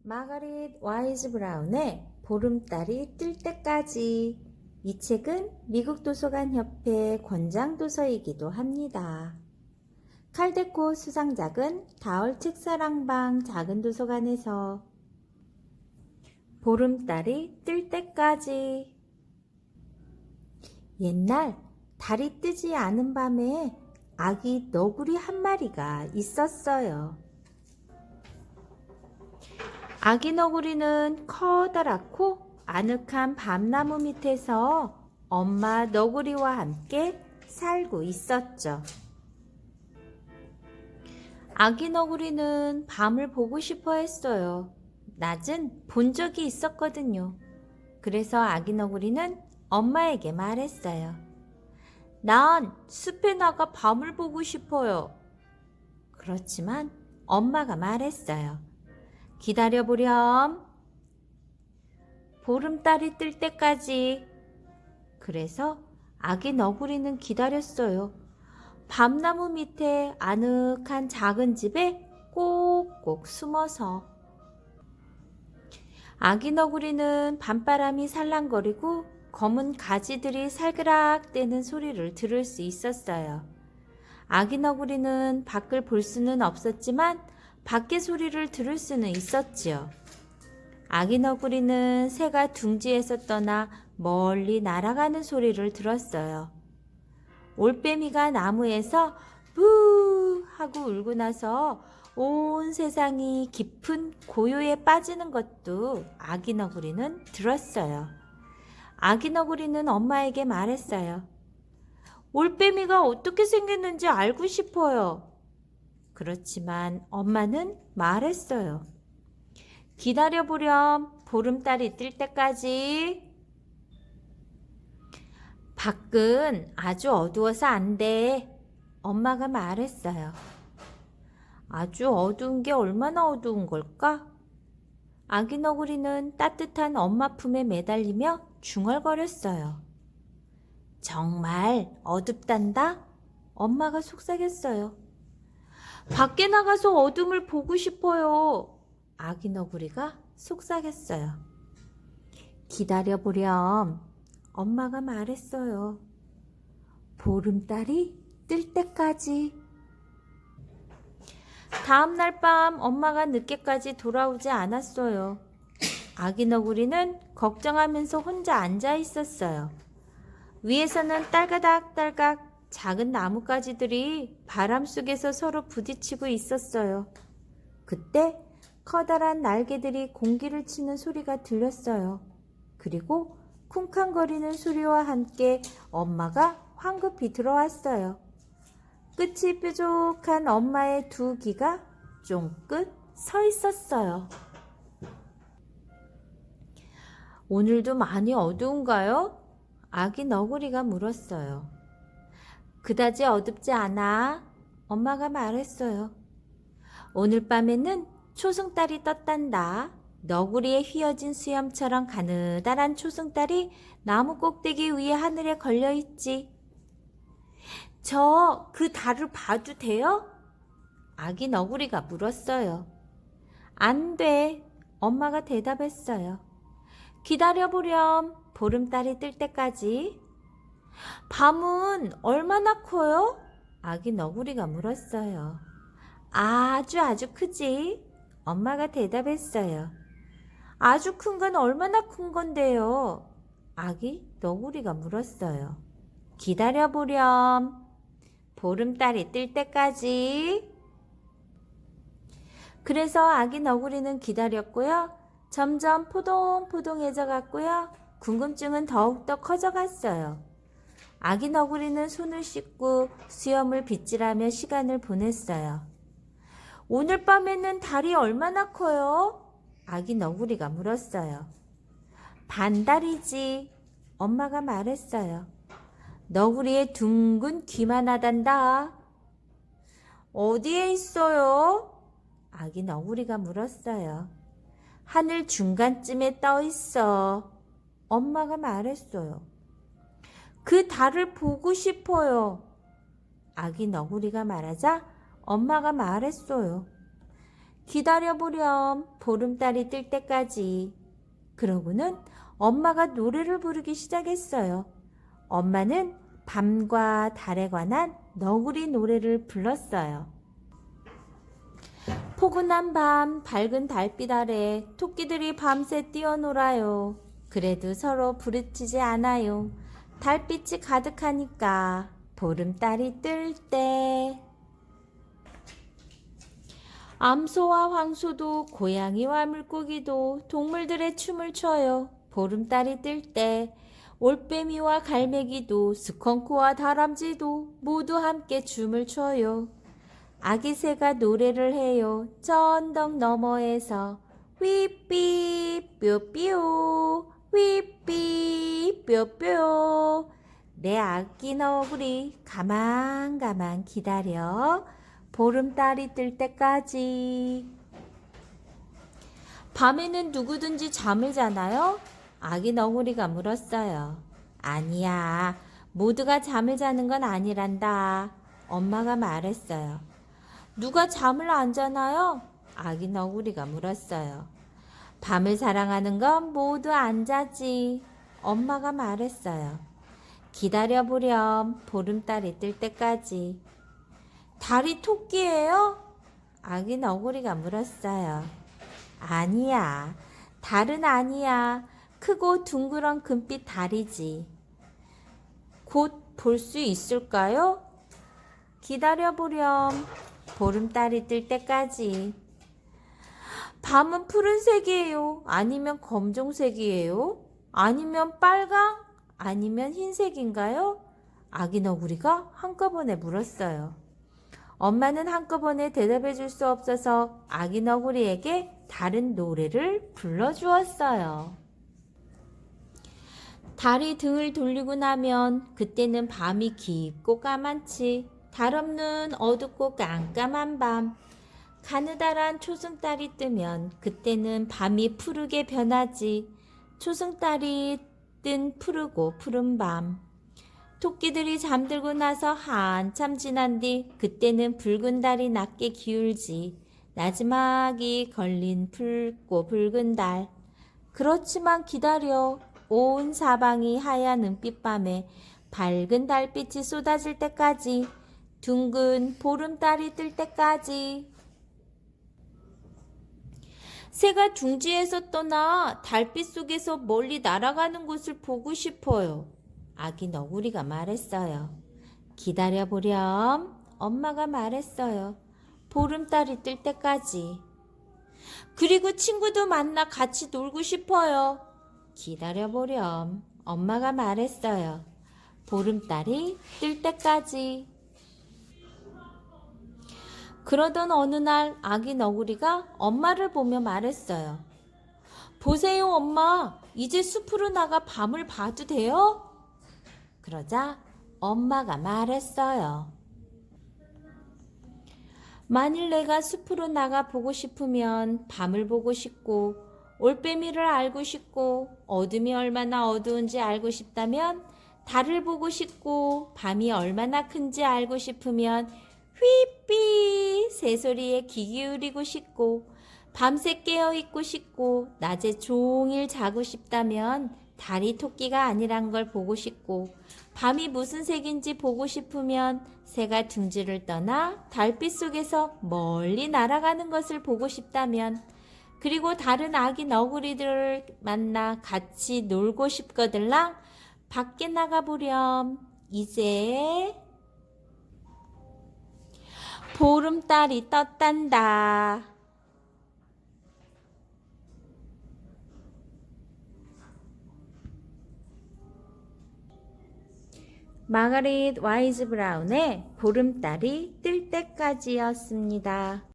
마가릿 와이즈 브라운의 보름달이 뜰 때까지. 이 책은 미국 도서관 협회 권장 도서이기도 합니다. 칼데코 수상작은 다얼 책사랑방 작은 도서관에서. 보름달이 뜰 때까지. 옛날 달이 뜨지 않은 밤에 아기 너구리 한 마리가 있었어요. 아기 너구리는 커다랗고 아늑한 밤나무 밑에서 엄마 너구리와 함께 살고 있었죠. 아기 너구리는 밤을 보고 싶어 했어요. 낮은 본 적이 있었거든요. 그래서 아기 너구리는 엄마에게 말했어요. 난 숲에 나가 밤을 보고 싶어요. 그렇지만 엄마가 말했어요. 기다려보렴. 보름달이 뜰 때까지. 그래서 아기 너구리는 기다렸어요. 밤나무 밑에 아늑한 작은 집에 꼭꼭 숨어서. 아기 너구리는 밤바람이 살랑거리고 검은 가지들이 살그락대는 소리를 들을 수 있었어요. 아기 너구리는 밖을 볼 수는 없었지만 밖의 소리를 들을 수는 있었지요. 아기 너구리는 새가 둥지에서 떠나 멀리 날아가는 소리를 들었어요. 올빼미가 나무에서 부 하고 울고 나서 온 세상이 깊은 고요에 빠지는 것도 아기 너구리는 들었어요. 아기 너구리는 엄마에게 말했어요. 올빼미가 어떻게 생겼는지 알고 싶어요. 그렇지만 엄마는 말했어요. 기다려보렴. 보름달이 뜰 때까지. 밖은 아주 어두워서 안 돼. 엄마가 말했어요. 아주 어두운 게 얼마나 어두운 걸까? 아기 너구리는 따뜻한 엄마 품에 매달리며 중얼거렸어요. 정말 어둡단다? 엄마가 속삭였어요. 밖에 나가서 어둠을 보고 싶어요. 아기 너구리가 속삭였어요. 기다려보렴. 엄마가 말했어요. 보름달이 뜰 때까지. 다음날 밤 엄마가 늦게까지 돌아오지 않았어요. 아기 너구리는 걱정하면서 혼자 앉아 있었어요. 위에서는 딸가닥딸각 작은 나뭇가지들이 바람 속에서 서로 부딪히고 있었어요. 그때 커다란 날개들이 공기를 치는 소리가 들렸어요. 그리고 쿵쾅거리는 소리와 함께 엄마가 황급히 들어왔어요. 끝이 뾰족한 엄마의 두 귀가 쫑긋 서 있었어요. 오늘도 많이 어두운가요? 아기 너구리가 물었어요. 그다지 어둡지 않아. 엄마가 말했어요. 오늘 밤에는 초승달이 떴단다. 너구리에 휘어진 수염처럼 가느다란 초승달이 나무 꼭대기 위에 하늘에 걸려있지. 저 그 달을 봐도 돼요? 아기 너구리가 물었어요. 안 돼. 엄마가 대답했어요. 기다려보렴. 보름달이 뜰 때까지. 밤은 얼마나 커요? 아기 너구리가 물었어요. 아주 크지? 엄마가 대답했어요. 아주 큰 건 얼마나 큰 건데요? 아기 너구리가 물었어요. 기다려보렴. 보름달이 뜰 때까지. 그래서 아기 너구리는 기다렸고요. 점점 포동포동해져 갔고요. 궁금증은 더욱더 커져갔어요. 아기 너구리는 손을 씻고 수염을 빗질하며 시간을 보냈어요. 오늘 밤에는 달이 얼마나 커요? 아기 너구리가 물었어요. 반달이지. 엄마가 말했어요. 너구리의 둥근 귀만 하단다. 어디에 있어요? 아기 너구리가 물었어요. 하늘 중간쯤에 떠 있어. 엄마가 말했어요. 그 달을 보고 싶어요. 아기 너구리가 말하자 엄마가 말했어요. 기다려보렴 보름달이 뜰 때까지. 그러고는 엄마가 노래를 부르기 시작했어요. 엄마는 밤과 달에 관한 너구리 노래를 불렀어요. 포근한 밤 밝은 달빛 아래 토끼들이 밤새 뛰어놀아요. 그래도 서로 부딪히지 않아요. 달빛이 가득하니까 보름달이 뜰 때. 암소와 황소도 고양이와 물고기도 동물들의 춤을 춰요. 보름달이 뜰 때. 올빼미와 갈매기도 스컹크와 다람쥐도 모두 함께 춤을 춰요. 아기 새가 노래를 해요. 저 언덕 너머에서 휘삐 뾰뾰 휘삐 뾰뾰. 내 아기 너구리 가만 기다려 보름달이 뜰 때까지. 밤에는 누구든지 잠을 자나요? 아기 너구리가 물었어요. 아니야, 모두가 잠을 자는 건 아니란다. 엄마가 말했어요. 누가 잠을 안 자나요? 아기 너구리가 물었어요. 밤을 사랑하는 건 모두 안 자지. 엄마가 말했어요. 기다려보렴 보름달이 뜰 때까지. 달이 토끼예요? 아기 너구리가 물었어요. 아니야, 달은 아니야. 크고 둥그런 금빛 달이지. 곧 볼 수 있을까요? 기다려보렴 보름달이 뜰 때까지. 밤은 푸른색이에요? 아니면 검정색이에요? 아니면 빨강? 아니면 흰색인가요? 아기 너구리가 한꺼번에 물었어요. 엄마는 한꺼번에 대답해 줄 수 없어서 아기 너구리에게 다른 노래를 불러주었어요. 달이 등을 돌리고 나면 그때는 밤이 깊고 까맣지. 달 없는 어둡고 깜깜한 밤. 가느다란 초승달이 뜨면 그때는 밤이 푸르게 변하지. 초승달이 뜬 푸르고 푸른 밤. 토끼들이 잠들고 나서 한참 지난 뒤 그때는 붉은 달이 낮게 기울지. 나지막이 걸린 붉고 붉은 달. 그렇지만 기다려. 온 사방이 하얀 은빛밤에 밝은 달빛이 쏟아질 때까지. 둥근 보름달이 뜰 때까지. 새가 둥지에서 떠나 달빛 속에서 멀리 날아가는 곳을 보고 싶어요. 아기 너구리가 말했어요. 기다려보렴. 엄마가 말했어요. 보름달이 뜰 때까지. 그리고 친구도 만나 같이 놀고 싶어요. 기다려보렴. 엄마가 말했어요. 보름달이 뜰 때까지. 그러던 어느 날 아기 너구리가 엄마를 보며 말했어요. 보세요, 엄마. 이제 숲으로 나가 밤을 봐도 돼요? 그러자 엄마가 말했어요. 만일 내가 숲으로 나가 보고 싶으면 밤을 보고 싶고 올빼미를 알고 싶고 어둠이 얼마나 어두운지 알고 싶다면 달을 보고 싶고 밤이 얼마나 큰지 알고 싶으면 휘삐 새소리에 귀 기울이고 싶고 밤새 깨어있고 싶고 낮에 종일 자고 싶다면 달이 토끼가 아니란 걸 보고 싶고 밤이 무슨 색인지 보고 싶으면 새가 둥지를 떠나 달빛 속에서 멀리 날아가는 것을 보고 싶다면 그리고 다른 아기 너구리들을 만나 같이 놀고 싶거들랑 밖에 나가보렴. 이제 보름달이 떴단다. 마가릿 와이즈 브라운의 보름달이 뜰 때까지였습니다.